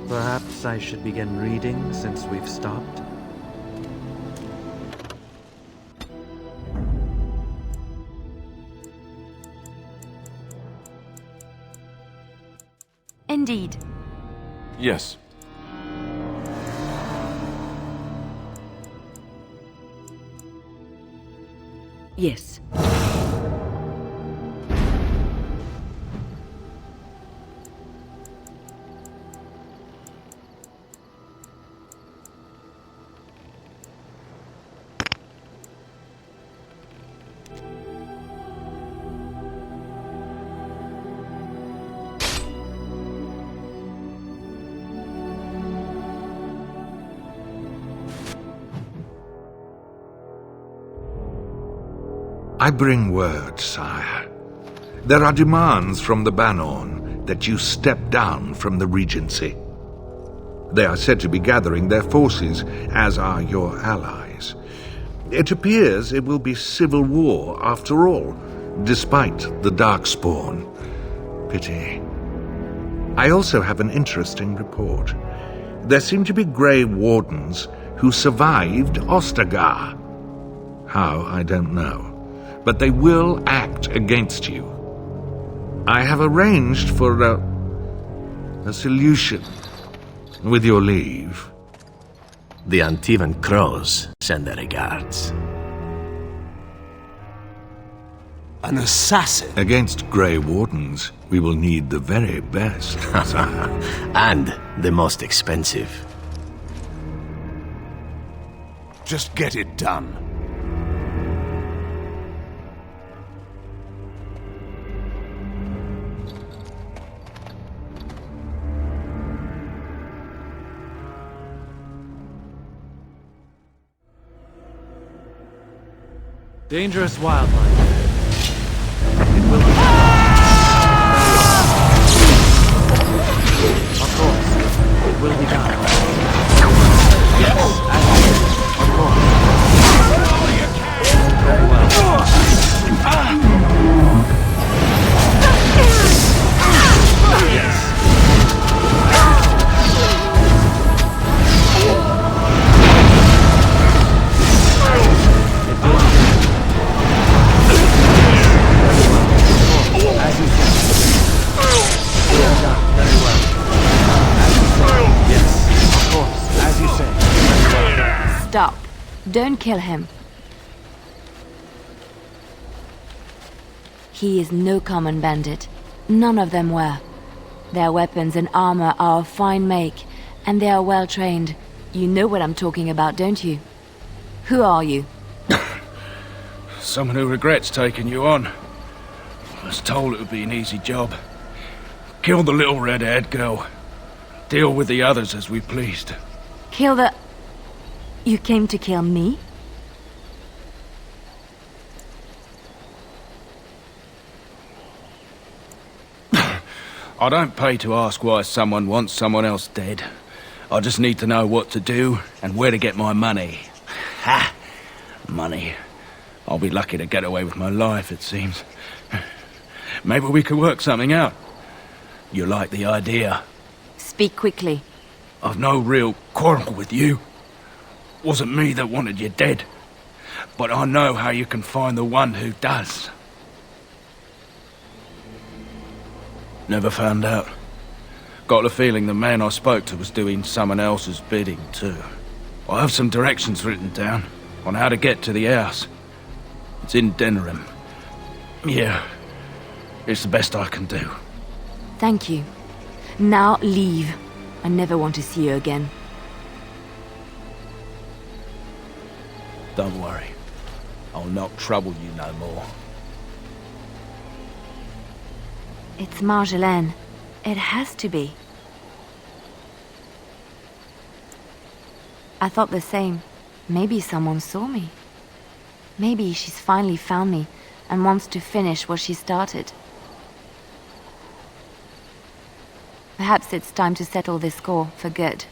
Perhaps I should begin reading since we've stopped? Indeed. Yes. Yes. I bring word, sire. There are demands from the Bannorn that you step down from the Regency. They are said to be gathering their forces, as are your allies. It appears it will be civil war after all, despite the Darkspawn. Pity. I also have an interesting report. There seem to be Grey Wardens who survived Ostagar. How, I don't know. But they will act against you. I have arranged for a solution, with your leave. The Antivan Crows send their regards. An assassin? Against Grey Wardens, we will need the very best, sire. And the most expensive. Just get it done. Dangerous wildlife. It will Of course, it will be done. Yes, of course. Very well. Yes. As you say. Well done. Very well. As you say. Yes, of course. As you say. Stop. Don't kill him. He is no common bandit. None of them were. Their weapons and armor are of fine make, and they are well trained. You know what I'm talking about, don't you? Who are you? Someone who regrets taking you on. I was told it would be an easy job. Kill the little red-haired girl. Deal with the others as we pleased. Kill the... You came to kill me? I don't pay to ask why someone wants someone else dead. I just need to know what to do and where to get my money. Ha! Money. I'll be lucky to get away with my life, it seems. Maybe we could work something out. You like the idea? Speak quickly. I've no real quarrel with you. Wasn't me that wanted you dead. But I know how you can find the one who does. Never found out. Got the feeling the man I spoke to was doing someone else's bidding, too. I have some directions written down on how to get to the house. It's in Denerim. Yeah, it's the best I can do. Thank you. Now leave. I never want to see you again. Don't worry. I'll not trouble you no more. It's Marjolaine. It has to be. I thought the same. Maybe someone saw me. Maybe she's finally found me and wants to finish what she started. Perhaps it's time to settle this score for good.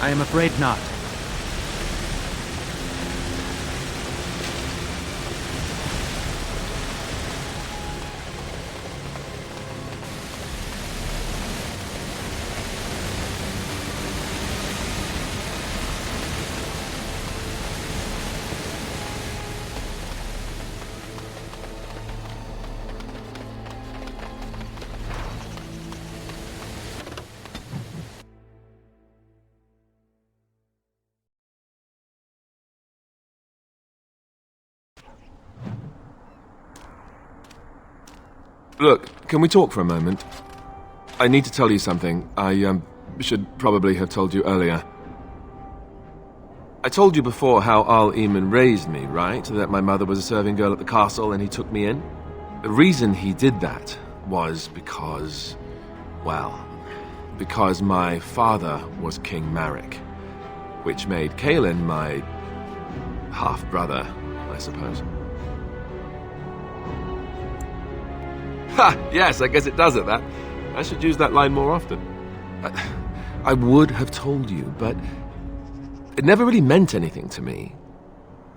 I am afraid not. Look, can we talk for a moment? I need to tell you something. I should probably have told you earlier. I told you before how Al Eamon raised me, right? That my mother was a serving girl at the castle and he took me in? The reason he did that was because... well, because my father was King Marek, which made Kaelin my half-brother, I suppose. Ha! Yes, I guess it does at that. I should use that line more often. I would have told you, but it never really meant anything to me.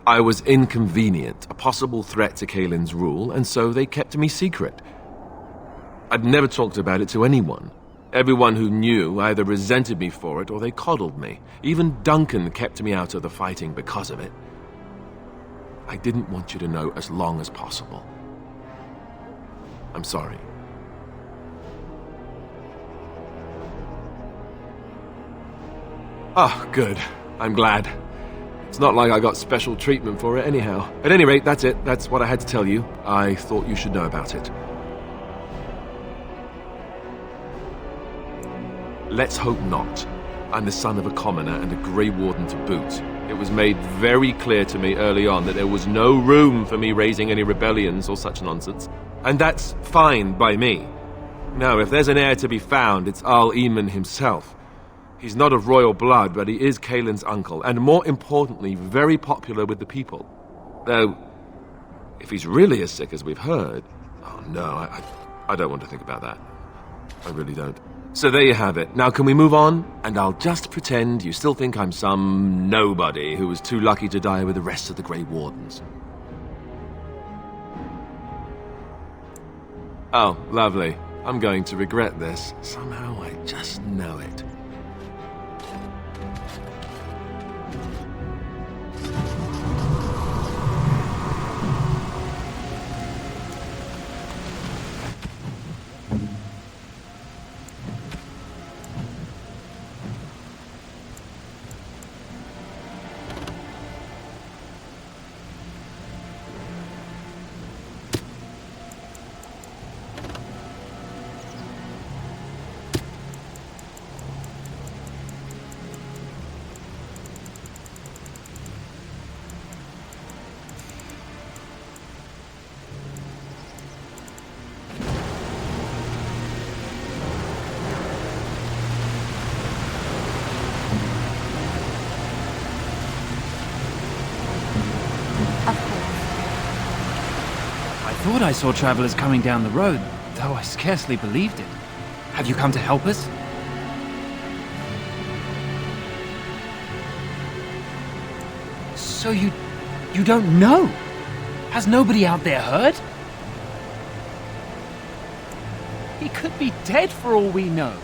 I was inconvenient, a possible threat to Kaelin's rule, and so they kept me secret. I'd never talked about it to anyone. Everyone who knew either resented me for it or they coddled me. Even Duncan kept me out of the fighting because of it. I didn't want you to know as long as possible. I'm sorry. Oh, good. I'm glad. It's not like I got special treatment for it anyhow. At any rate, that's it. That's what I had to tell you. I thought you should know about it. Let's hope not. I'm the son of a commoner and a Grey Warden to boot. It was made very clear to me early on that there was no room for me raising any rebellions or such nonsense. And that's fine by me. No, if there's an heir to be found, it's Al Eamon himself. He's not of royal blood, but he is Kaelin's uncle, and more importantly, very popular with the people. Though, if he's really as sick as we've heard... oh no, I don't want to think about that. I really don't. So there you have it. Now can we move on? And I'll just pretend you still think I'm some nobody who was too lucky to die with the rest of the Grey Wardens. Oh, lovely. I'm going to regret this. Somehow I just know it. I thought I saw travelers coming down the road, though I scarcely believed it. Have you come to help us? So you don't know? Has nobody out there heard? He could be dead for all we know.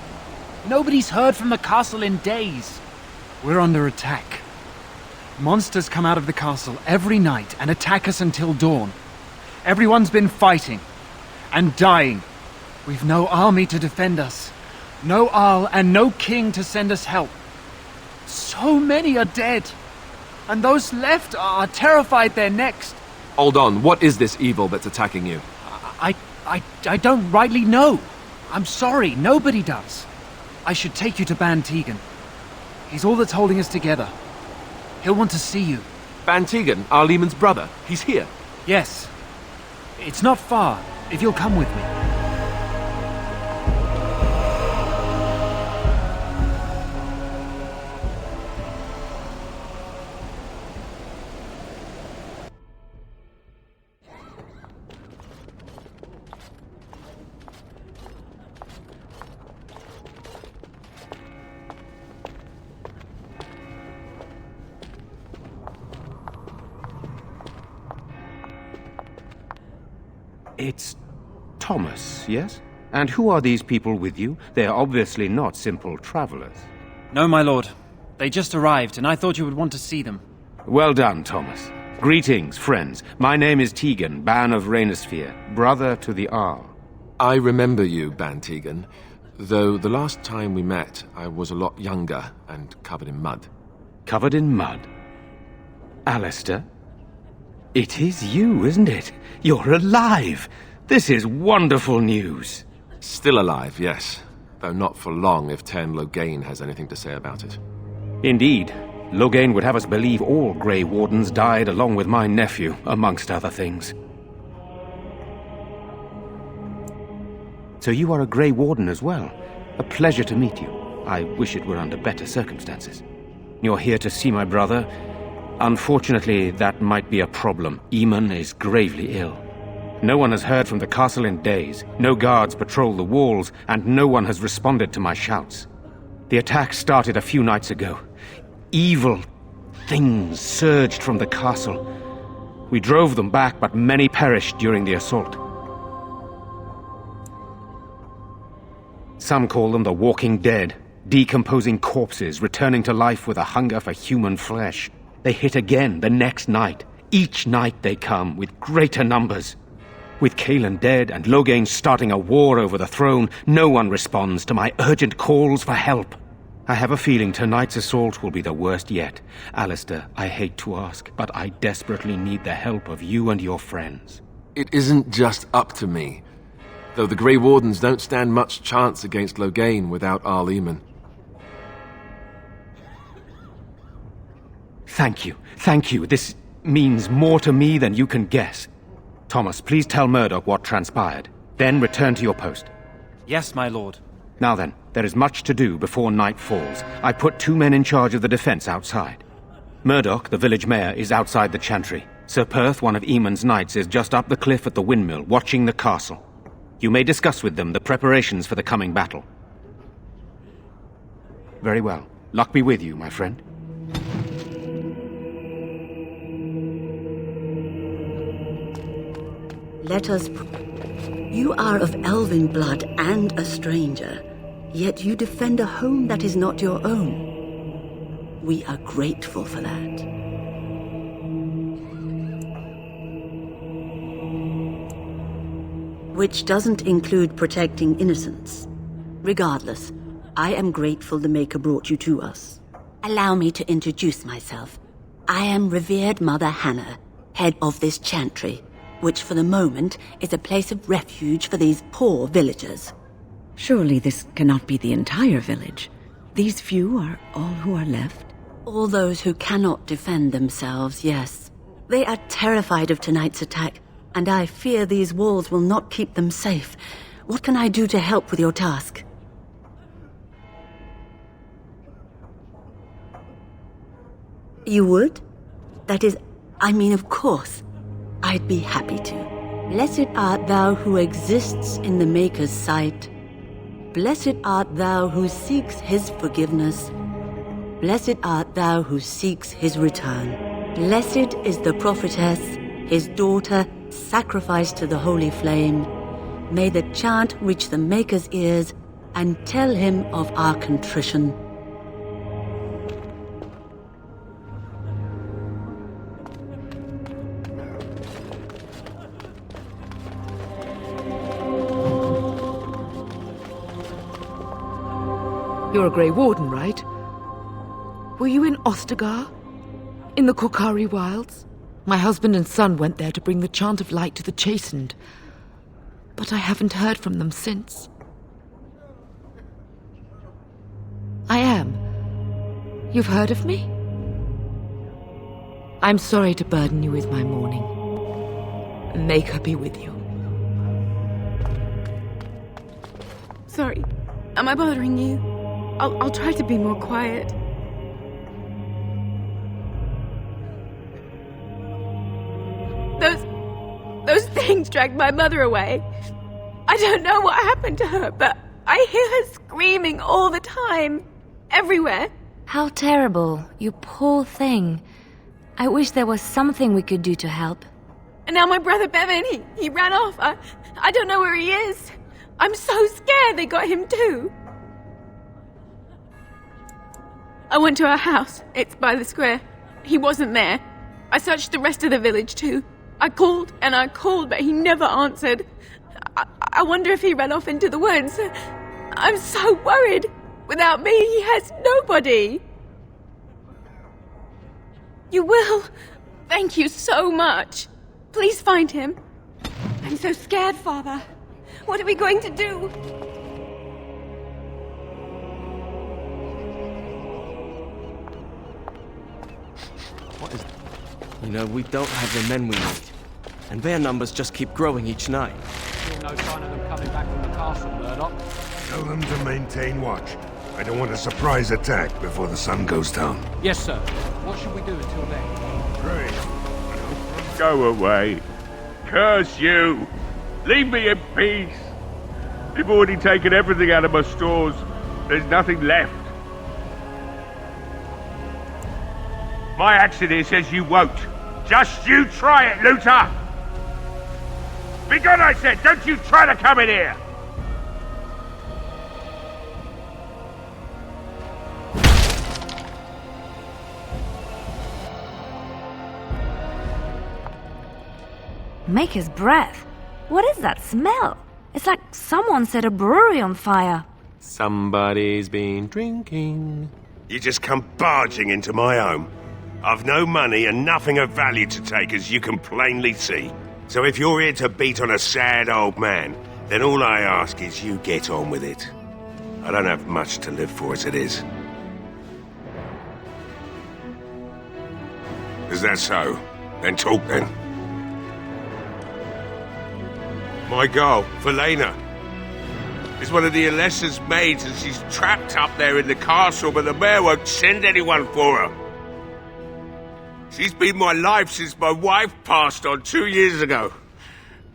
Nobody's heard from the castle in days. We're under attack. Monsters come out of the castle every night and attack us until dawn. Everyone's been fighting and dying. We've no army to defend us, no Arl and no king to send us help. So many are dead, and those left are terrified they're next. Hold on, what is this evil that's attacking you? I don't rightly know. I'm sorry, nobody does. I should take you to Ban Tegan. He's all that's holding us together. He'll want to see you. Ban Tegan, Al Eamon's brother. He's here. Yes. It's not far, if you'll come with me. It's Thomas, yes? And who are these people with you? They are obviously not simple travelers. No, my lord. They just arrived, and I thought you would want to see them. Well done, Thomas. Greetings, friends. My name is Tegan, Ban of Rainisfere, brother to the Arl. I remember you, Ban Tegan, though the last time we met, I was a lot younger and covered in mud. Covered in mud? Alistair? It is you, isn't it? You're alive! This is wonderful news! Still alive, yes. Though not for long if Ten Loghain has anything to say about it. Indeed. Loghain would have us believe all Grey Wardens died along with my nephew, amongst other things. So you are a Grey Warden as well. A pleasure to meet you. I wish it were under better circumstances. You're here to see my brother. Unfortunately, that might be a problem. Eamon is gravely ill. No one has heard from the castle in days. No guards patrol the walls, and no one has responded to my shouts. The attack started a few nights ago. Evil things surged from the castle. We drove them back, but many perished during the assault. Some call them the Walking Dead, decomposing corpses returning to life with a hunger for human flesh. They hit again the next night. Each night they come, with greater numbers. With Cailan dead and Loghain starting a war over the throne, no one responds to my urgent calls for help. I have a feeling tonight's assault will be the worst yet. Alistair, I hate to ask, but I desperately need the help of you and your friends. It isn't just up to me, though the Grey Wardens don't stand much chance against Loghain without Arl Eamon. Thank you. Thank you. This means more to me than you can guess. Thomas, please tell Murdoch what transpired. Then return to your post. Yes, my lord. Now then, there is much to do before night falls. I put 2 men in charge of the defense outside. Murdoch, the village mayor, is outside the chantry. Sir Perth, one of Eamon's knights, is just up the cliff at the windmill, watching the castle. You may discuss with them the preparations for the coming battle. Very well. Luck be with you, my friend. Let us... You are of elven blood and a stranger, yet you defend a home that is not your own. We are grateful for that. Which doesn't include protecting innocents. Regardless, I am grateful the Maker brought you to us. Allow me to introduce myself. I am revered Mother Hannah, head of this chantry, which for the moment is a place of refuge for these poor villagers. Surely this cannot be the entire village. These few are all who are left? All those who cannot defend themselves, yes. They are terrified of tonight's attack, and I fear these walls will not keep them safe. What can I do to help with your task? You would? That is, I mean, of course. I'd be happy to. Blessed art thou who exists in the Maker's sight. Blessed art thou who seeks his forgiveness. Blessed art thou who seeks his return. Blessed is the prophetess, his daughter, sacrificed to the holy flame. May the chant reach the Maker's ears and tell him of our contrition. You're a Grey Warden, right? Were you in Ostagar? In the Korcari Wilds? My husband and son went there to bring the chant of light to the chastened, but I haven't heard from them since. I am. You've heard of me? I'm sorry to burden you with my mourning. Maker be with you. Sorry, am I bothering you? I'll try to be more quiet. Those things dragged my mother away. I don't know what happened to her, but I hear her screaming all the time. Everywhere. How terrible, you poor thing. I wish there was something we could do to help. And now my brother Bevan, he ran off. I don't know where he is. I'm so scared they got him too. I went to our house. It's by the square. He wasn't there. I searched the rest of the village too. I called and I called, but he never answered. I wonder if he ran off into the woods. I'm so worried. Without me, he has nobody. You will. Thank you so much. Please find him. I'm so scared, Father. What are we going to do? What is... You know, we don't have the men we need. And their numbers just keep growing each night. Still no sign of them coming back from the castle, Murdoch. Tell them to maintain watch. I don't want a surprise attack before the sun goes down. Yes, sir. What should we do until then? Great. Go away. Curse you. Leave me in peace. You've already taken everything out of my stores. There's nothing left. My accent here says you won't. Just you try it, Luther! Begone, I said! Don't you try to come in here! Maker's breath. What is that smell? It's like someone set a brewery on fire. Somebody's been drinking. You just come barging into my home. I've no money and nothing of value to take, as you can plainly see. So if you're here to beat on a sad old man, then all I ask is you get on with it. I don't have much to live for as it is. Is that so? Then talk then. My girl, Velena, is one of the Alessa's maids, and she's trapped up there in the castle, but the mayor won't send anyone for her. She's been my life since my wife passed on 2 years ago.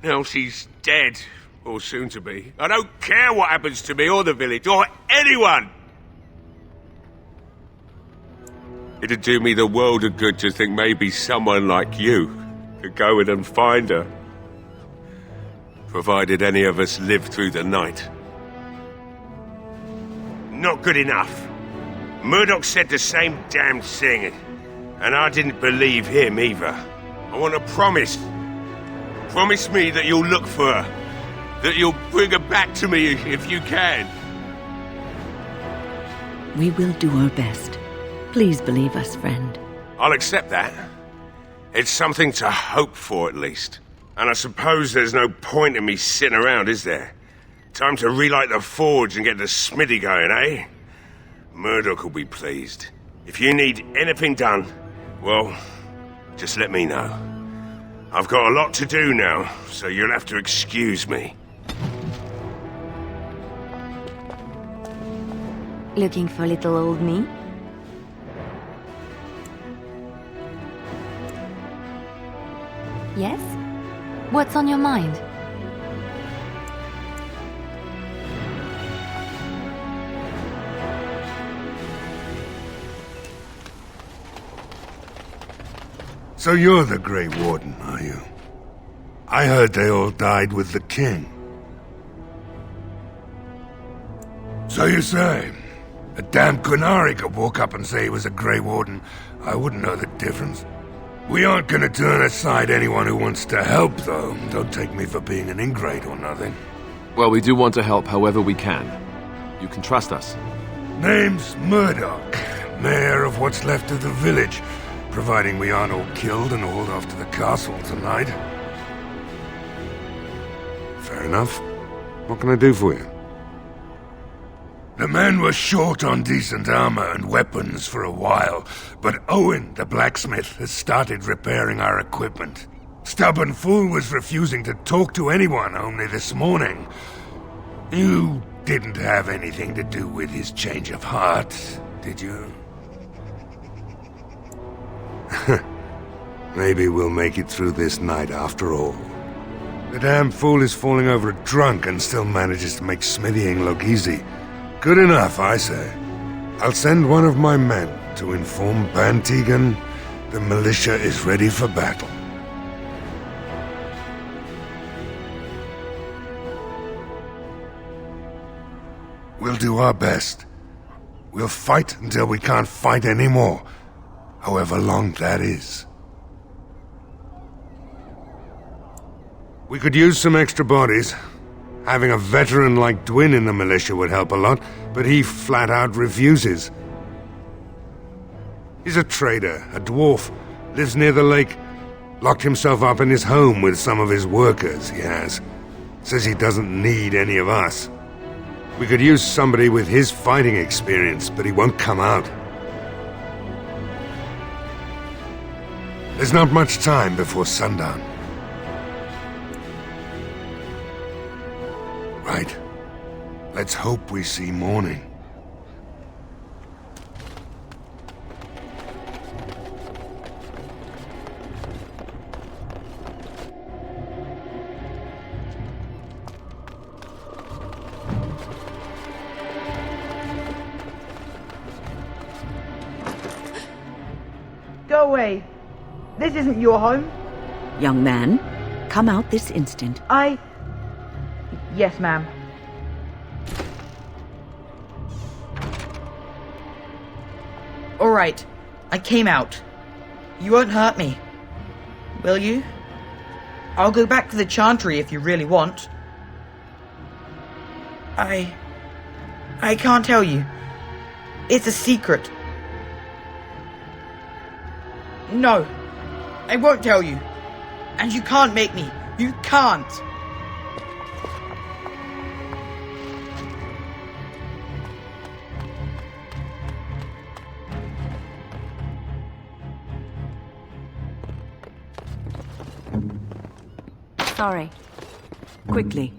Now she's dead, or soon to be. I don't care what happens to me or the village, or anyone! It'd do me the world of good to think maybe someone like you could go in and find her. Provided any of us live through the night. Not good enough. Murdoch said the same damn thing, and I didn't believe him either. I want a promise. Promise me that you'll look for her. That you'll bring her back to me if you can. We will do our best. Please believe us, friend. I'll accept that. It's something to hope for, at least. And I suppose there's no point in me sitting around, is there? Time to relight the forge and get the smithy going, eh? Murdoch will be pleased. If you need anything done, well, just let me know. I've got a lot to do now, so you'll have to excuse me. Looking for little old me? Yes? What's on your mind? So you're the Grey Warden, are you? I heard they all died with the king. So you say? A damn Qunari could walk up and say he was a Grey Warden. I wouldn't know the difference. We aren't gonna turn aside anyone who wants to help, though. Don't take me for being an ingrate or nothing. Well, we do want to help however we can. You can trust us. Name's Murdoch, mayor of what's left of the village, providing we aren't all killed and hauled off to the castle tonight. Fair enough. What can I do for you? The men were short on decent armor and weapons for a while, but Owen, the blacksmith, has started repairing our equipment. Stubborn fool was refusing to talk to anyone only this morning. You didn't have anything to do with his change of heart, did you? Maybe we'll make it through this night after all. The damn fool is falling over drunk and still manages to make smithying look easy. Good enough, I say. I'll send one of my men to inform Bantegan the militia is ready for battle. We'll do our best. We'll fight until we can't fight anymore, however long that is. We could use some extra bodies. Having a veteran like Dwyn in the militia would help a lot, but he flat out refuses. He's a trader, a dwarf, lives near the lake, locked himself up in his home with some of his workers, he has. Says he doesn't need any of us. We could use somebody with his fighting experience, but he won't come out. There's not much time before sundown. Right. Let's hope we see morning. Go away. This isn't your home. Young man, come out this instant. Yes, ma'am. All right. I came out. You won't hurt me. Will you? I'll go back to the Chantry if you really want. I can't tell you. It's a secret. No, I won't tell you. And you can't make me. You can't. Sorry. Quickly.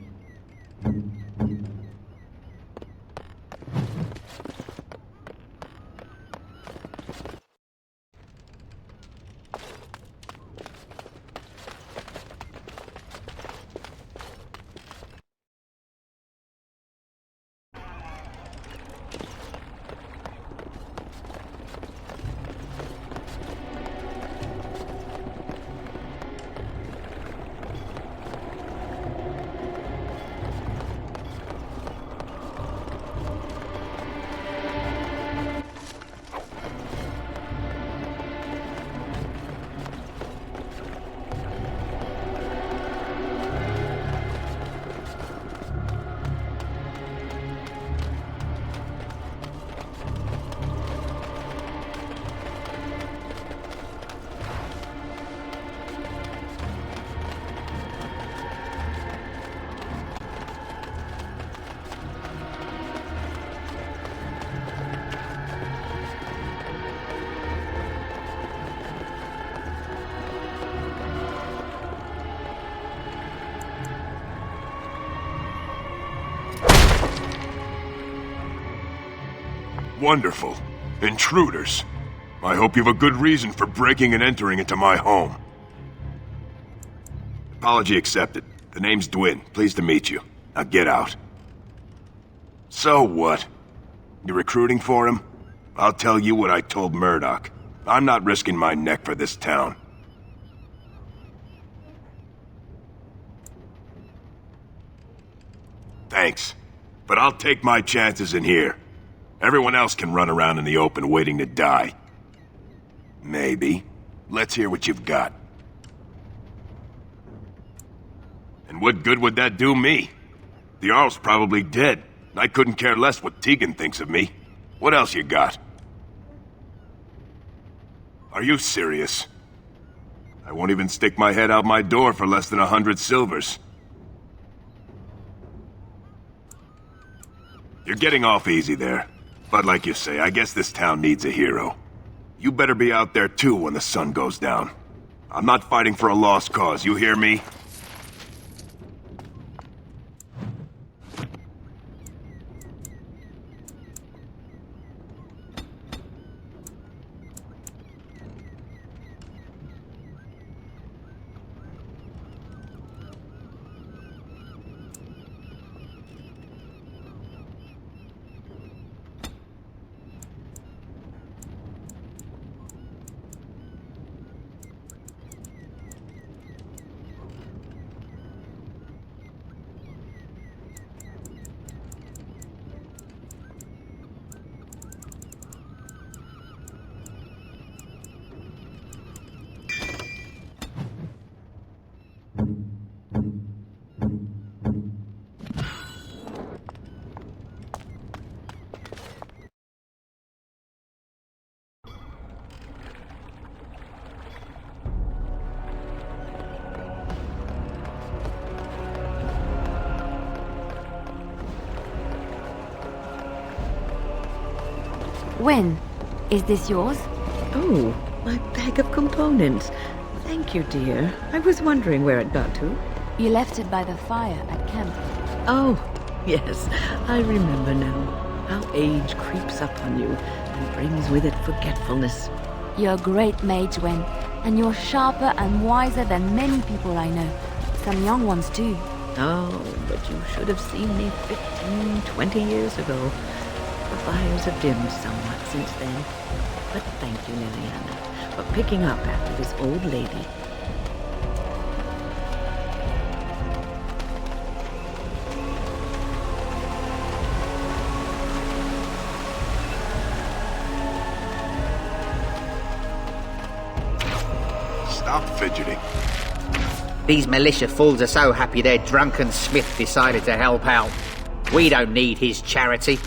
Wonderful. Intruders. I hope you have a good reason for breaking and entering into my home. Apology accepted. The name's Dwyn. Pleased to meet you. Now get out. So what? You recruiting for him? I'll tell you what I told Murdoch. I'm not risking my neck for this town. Thanks. But I'll take my chances in here. Everyone else can run around in the open waiting to die. Maybe. Let's hear what you've got. And what good would that do me? The Jarl's probably dead. I couldn't care less what Tegan thinks of me. What else you got? Are you serious? I won't even stick my head out my door for less than 100 silvers. You're getting off easy there. But like you say, I guess this town needs a hero. You better be out there too when the sun goes down. I'm not fighting for a lost cause, you hear me? Wynne, is this yours? Oh, my bag of components. Thank you, dear. I was wondering where it got to. You left it by the fire at camp. Oh, yes, I remember now. How age creeps up on you and brings with it forgetfulness. You're a great mage, Wynne, and you're sharper and wiser than many people I know. Some young ones, too. Oh, but you should have seen me 15, 20 years ago. The fires have dimmed somewhat since then. But thank you, Liliana, for picking up after this old lady. Stop fidgeting. These militia fools are so happy their drunken smith decided to help out. We don't need his charity.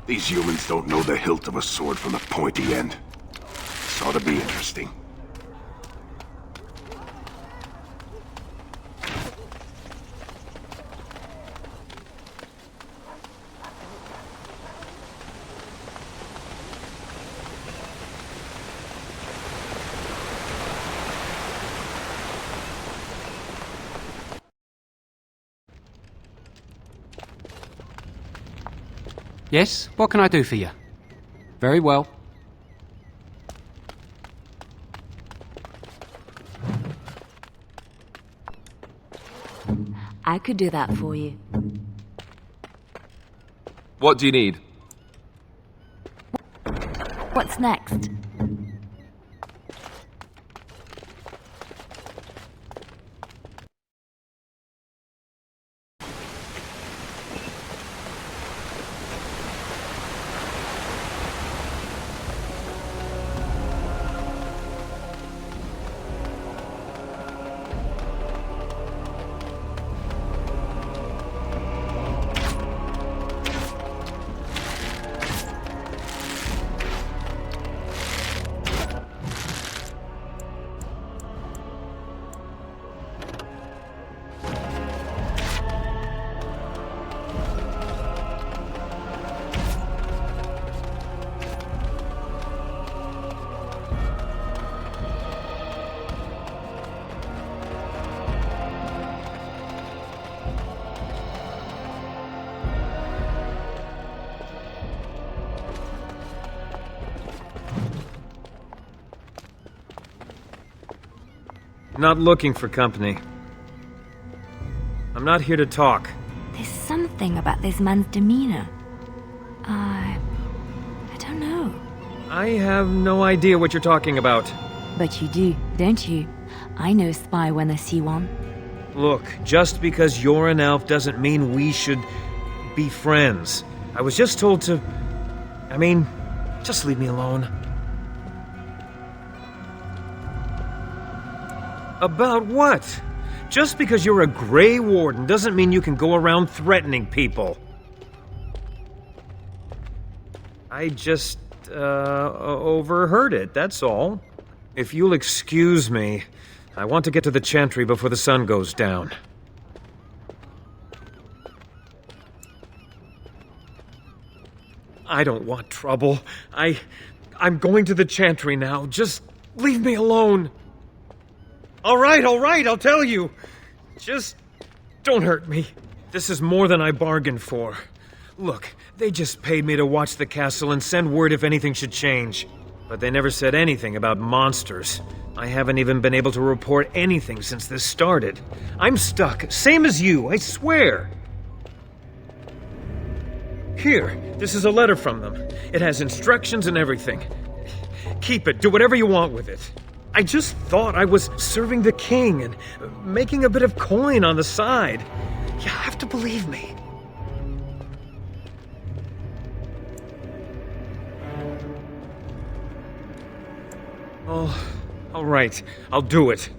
These humans don't know the hilt of a sword from the pointy end. This ought to be interesting. Yes, what can I do for you? Very well. I could do that for you. What do you need? What's next? Not looking for company. I'm not here to talk. There's something about this man's demeanor. I don't know. I have no idea what you're talking about. But you do, don't you? I know a spy when I see one. Look, just because you're an elf doesn't mean we should be friends. I was just told to... I mean, just leave me alone. About what? Just because you're a Grey Warden doesn't mean you can go around threatening people. I just, overheard it, that's all. If you'll excuse me, I want to get to the Chantry before the sun goes down. I don't want trouble. I'm going to the Chantry now. Just leave me alone. All right, I'll tell you. Just don't hurt me. This is more than I bargained for. Look, they just paid me to watch the castle and send word if anything should change. But they never said anything about monsters. I haven't even been able to report anything since this started. I'm stuck, same as you, I swear. Here, this is a letter from them. It has instructions and everything. Keep it, do whatever you want with it. I just thought I was serving the king and making a bit of coin on the side. You have to believe me. Oh, all right. I'll do it.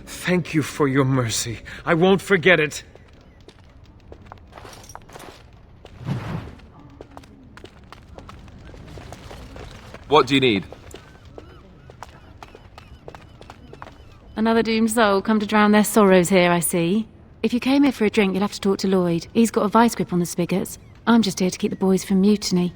Thank you for your mercy. I won't forget it. What do you need? Another doomed soul come to drown their sorrows here, I see. If you came here for a drink, you'll have to talk to Lloyd. He's got a vice grip on the spigots. I'm just here to keep the boys from mutiny.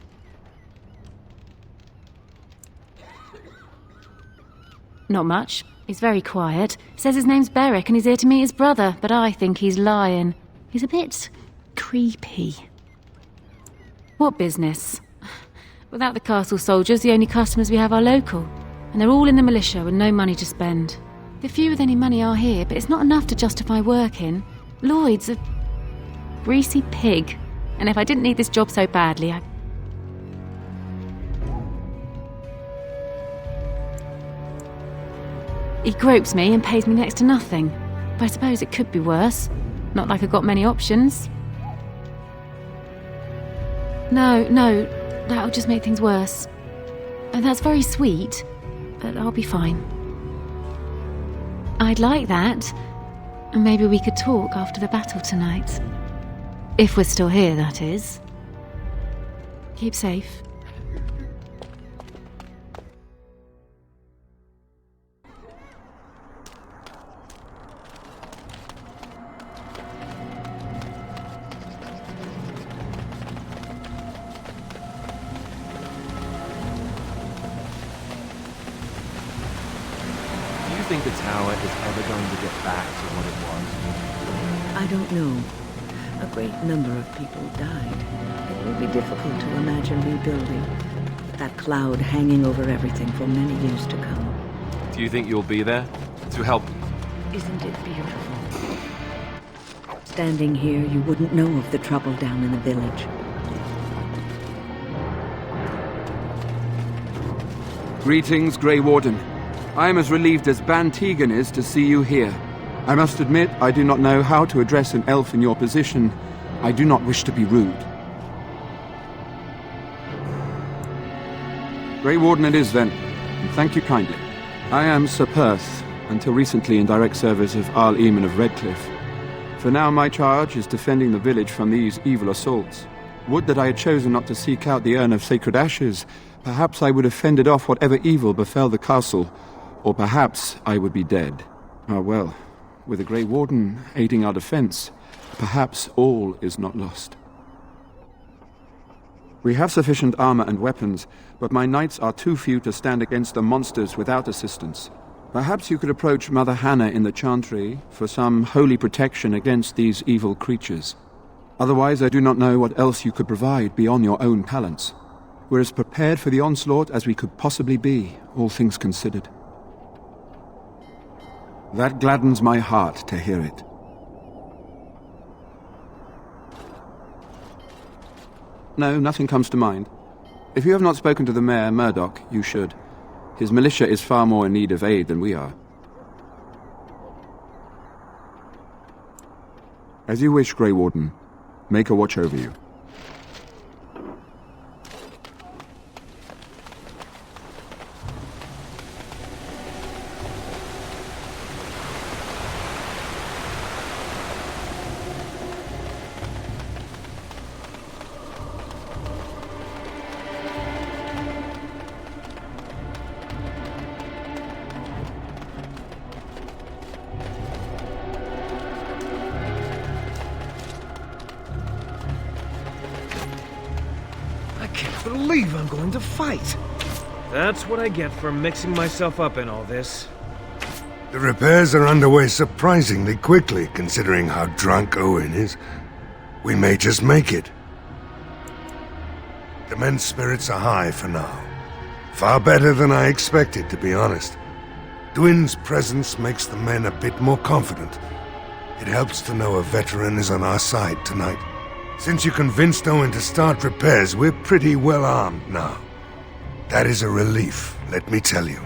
Not much. He's very quiet. Says his name's Beric and he's here to meet his brother, but I think he's lying. He's a bit creepy. What business? Without the castle soldiers, the only customers we have are local. And they're all in the militia with no money to spend. The few with any money are here, but it's not enough to justify working. Lloyd's a greasy pig. And if I didn't need this job so badly, He gropes me and pays me next to nothing. But I suppose it could be worse. Not like I've got many options. No, that'll just make things worse. And that's very sweet, but I'll be fine. I'd like that. And maybe we could talk after the battle tonight. If we're still here, that is. Keep safe. Do you think the tower is ever going to get back to what it was? I don't know. A great number of people died. It will be difficult to imagine rebuilding. That cloud hanging over everything for many years to come. Do you think you'll be there to help? Isn't it beautiful? Standing here, you wouldn't know of the trouble down in the village. Greetings, Grey Warden. I am as relieved as Ban Tegan is to see you here. I must admit, I do not know how to address an elf in your position. I do not wish to be rude. Grey Warden it is, then, and thank you kindly. I am Sir Perth, until recently in direct service of Arl Eamon of Redcliffe. For now, my charge is defending the village from these evil assaults. Would that I had chosen not to seek out the urn of sacred ashes. Perhaps I would have fended off whatever evil befell the castle, or perhaps I would be dead. Ah, well, with a Grey Warden aiding our defense, perhaps all is not lost. We have sufficient armor and weapons, but my knights are too few to stand against the monsters without assistance. Perhaps you could approach Mother Hannah in the Chantry for some holy protection against these evil creatures. Otherwise, I do not know what else you could provide beyond your own talents. We're as prepared for the onslaught as we could possibly be, all things considered. That gladdens my heart to hear it. No, nothing comes to mind. If you have not spoken to the Mayor, Murdoch, you should. His militia is far more in need of aid than we are. As you wish, Grey Warden. Make a watch over you. I believe I'm going to fight. That's what I get for mixing myself up in all this. The repairs are underway surprisingly quickly, considering how drunk Owen is. We may just make it. The men's spirits are high for now. Far better than I expected, to be honest. Dwin's presence makes the men a bit more confident. It helps to know a veteran is on our side tonight. Since you convinced Owen to start repairs, we're pretty well armed now. That is a relief, let me tell you.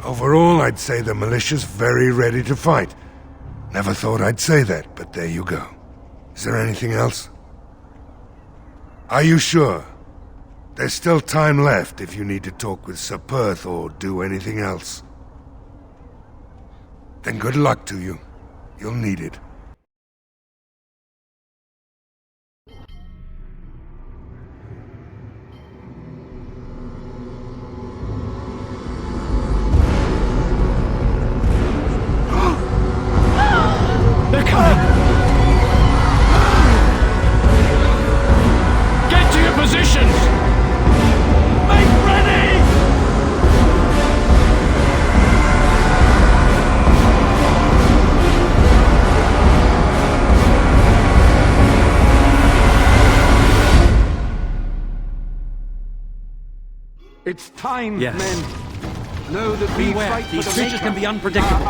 Overall, I'd say the militia's very ready to fight. Never thought I'd say that, but there you go. Is there anything else? Are you sure? There's still time left if you need to talk with Sir Perth or do anything else. Then good luck to you. You'll need it. They're coming! Get to your positions! Make ready! It's time, Yes. men. Know that we Beware, fight for these the creatures Maker. can be unpredictable.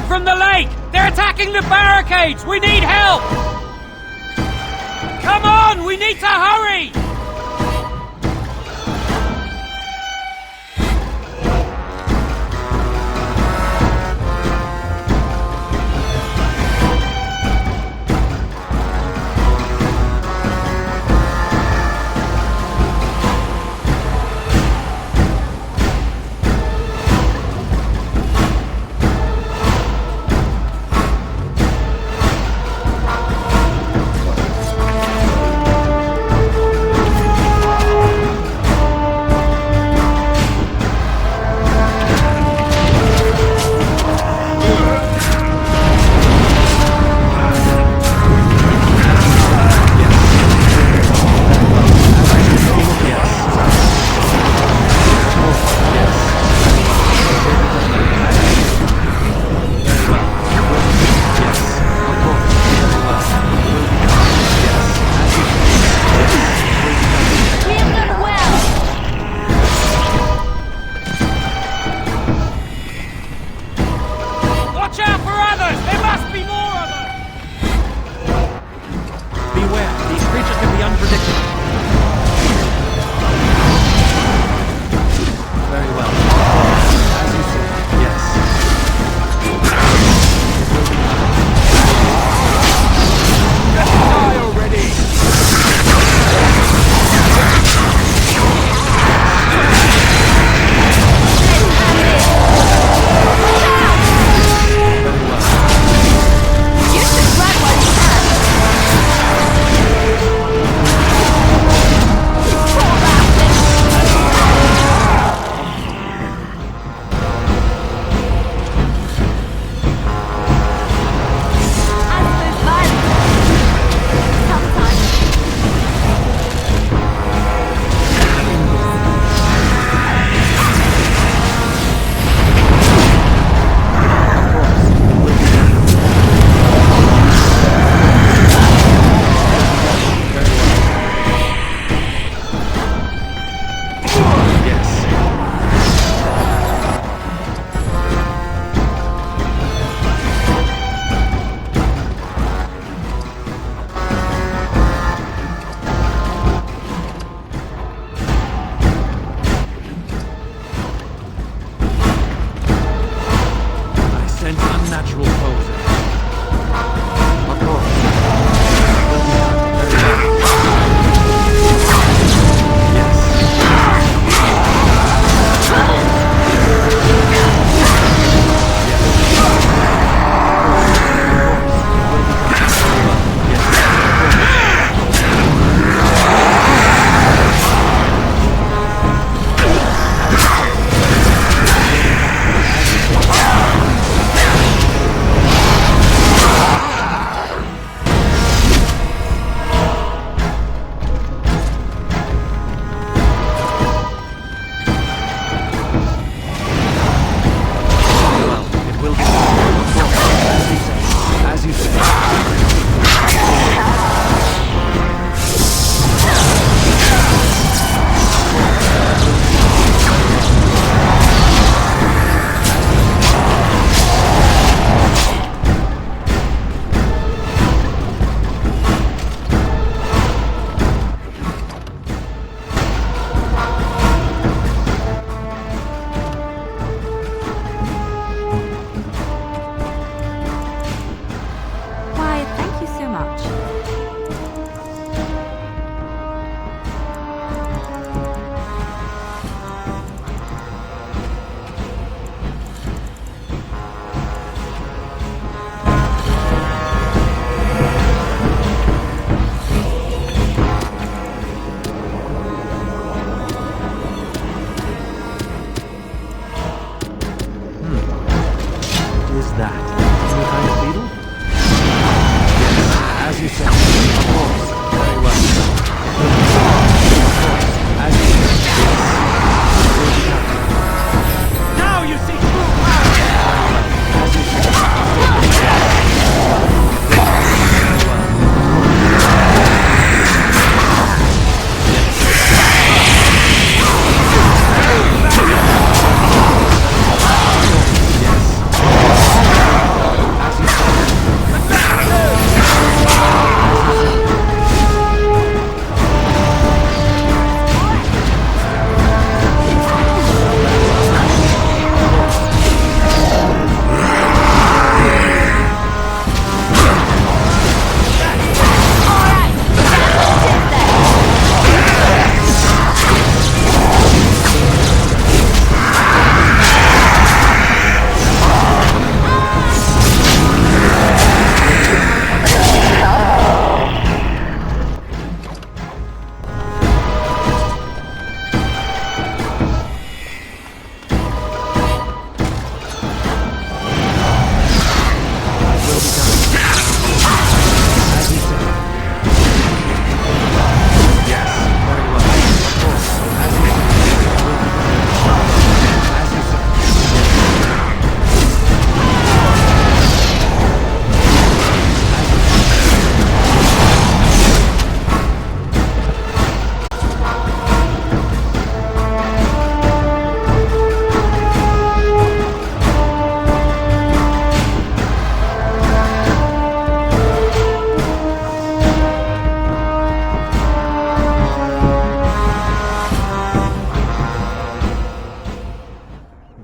From the lake! They're attacking the barricades! We need help! Come on! We need to hurry!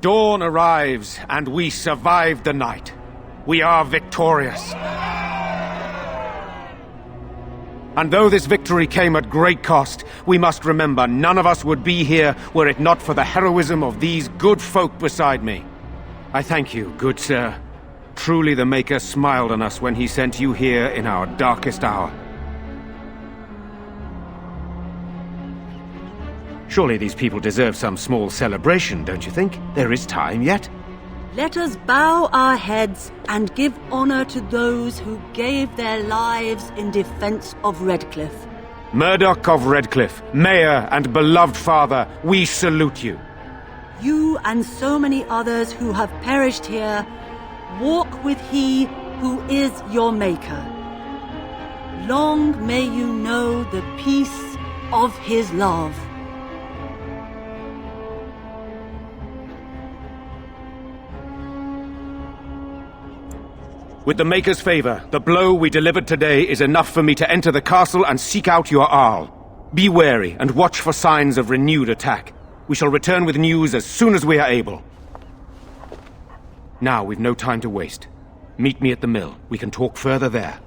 dawn arrives, and we survive the night. We are victorious. And though this victory came at great cost, we must remember none of us would be here were it not for the heroism of these good folk beside me. I thank you, good sir. Truly the Maker smiled on us when he sent you here in our darkest hour. Surely these people deserve some small celebration, don't you think? There is time yet. Let us bow our heads and give honor to those who gave their lives in defense of Redcliffe. Murdoch of Redcliffe, Mayor and beloved father, we salute you. You and so many others who have perished here, walk with he who is your Maker. Long may you know the peace of his love. With the Maker's favor, the blow we delivered today is enough for me to enter the castle and seek out your Arl. Be wary and watch for signs of renewed attack. We shall return with news as soon as we are able. Now we've no time to waste. Meet me at the mill. We can talk further there.